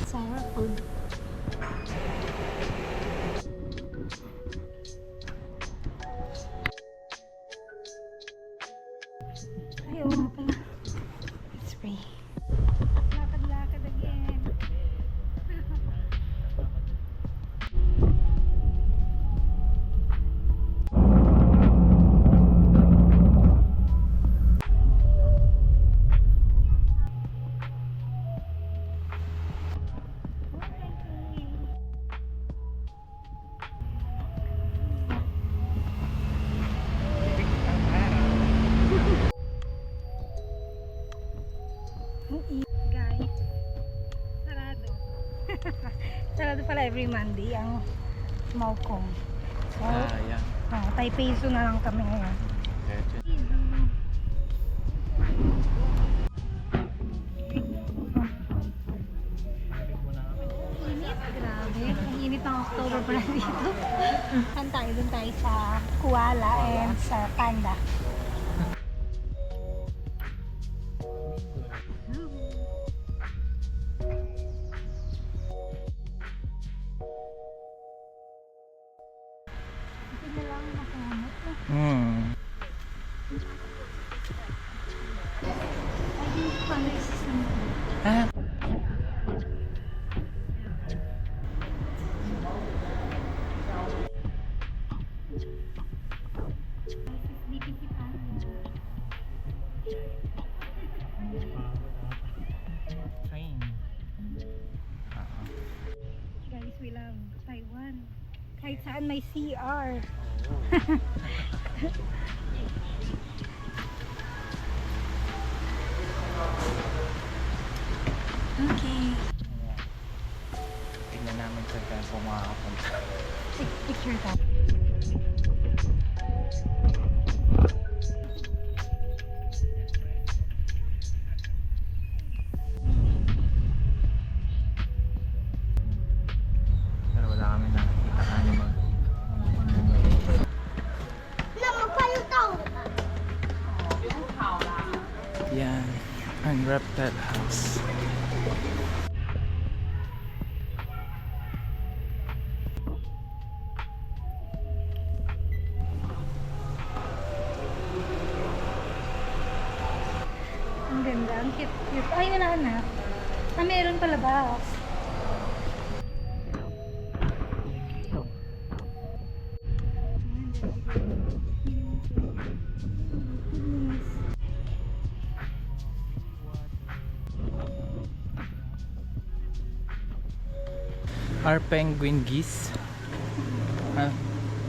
Sour food. Ay, oo nga pala. It's free. Lakad-lakad again. Guys, sarado. Sarado pala every Monday ang Maucom. So, yeah. Taipei Zoo na lang kami ngayon. Init, grabe. Ang init ng October pala dito. Saan tayo? Doon tayo sa Koala and sa Panda. Ito na lang nakamot. Ay, hindi pa nagsisama. Ah. Train. Guys, we love Taiwan. Kahit saan may CR. Okay. Tignan namin kung makakapunta. Take picture tayo. Pero wala kami nakikita animal. Yan, ang reptile house. Ang ganda, ang cute. Ay, wala na. Meron pala ba? Are penguin geese?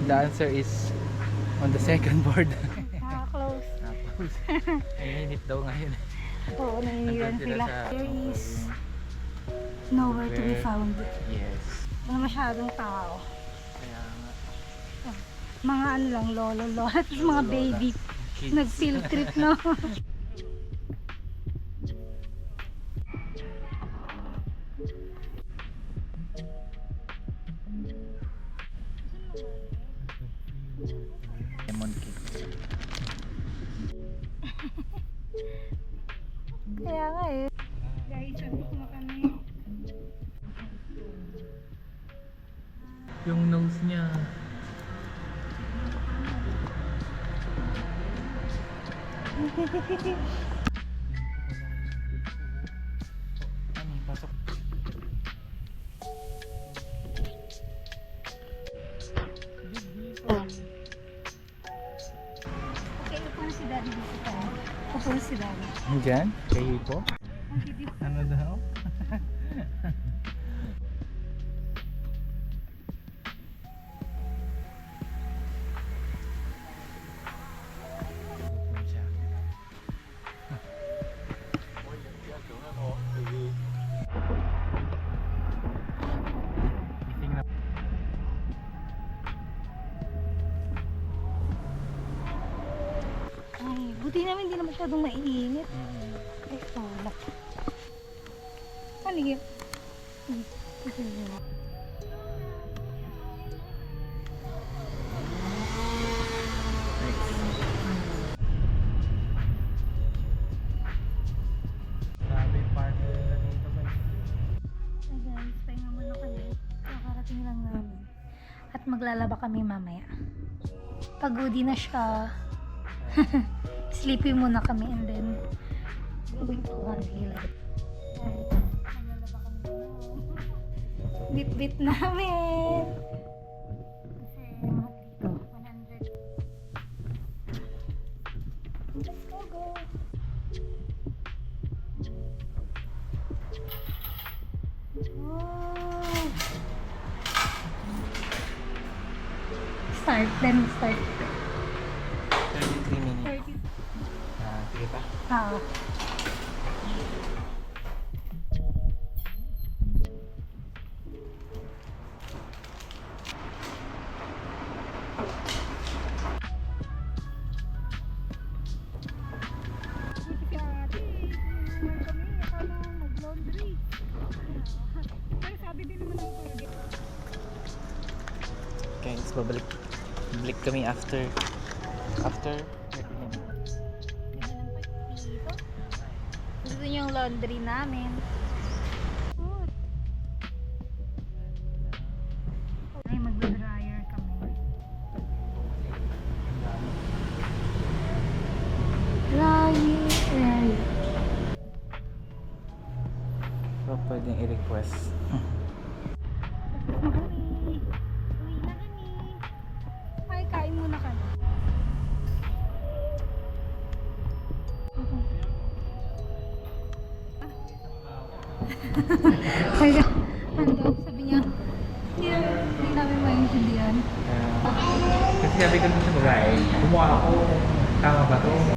The answer is on the second board. Close. Tapos, ang init daw ngayon. Oo, naninilan Nandun sila sila. sa- There is nowhere to be Where- found. Yes. Wala masyadong tao. Kaya nga. Mga ano lang, lolo, lola, tapos mga Lolo, baby. kids. Nag-field trip, no? Lemon cake. Kaya nga eh. Guys, andito na kami. Yung nose niya. Ano, pasok. Okay, upo na si daddy dito tayo. Upo na si daddy. Diyan? Kay Hipo? Ang video. Ano daw? Ay, buti namin hindi na masyadong mainit. Ay, tulak. Ano yun? Ito yun. maglalaba kami mamaya. Pagodi na siya. Sleepy muna kami and then going to Manila. Maglalaba kami ngayon. Bit-bit namin. Kasi mahal dito. 100. Let's go. Oh. Start. Then start. 33 minutes. 30. Sige pa. Ah. Guys, babalik kami after 30 minutes. Gusto niyo yung laundry namin. Ay, magda-dryer kami. Dryer. So, pwedeng i-request. Uwi na kami. Ay, kain muna kami. Kaya, sabi niya, hindi namin maintindihan. Kasi sabi ko dun sa babae, kumuha ako, tama ba to?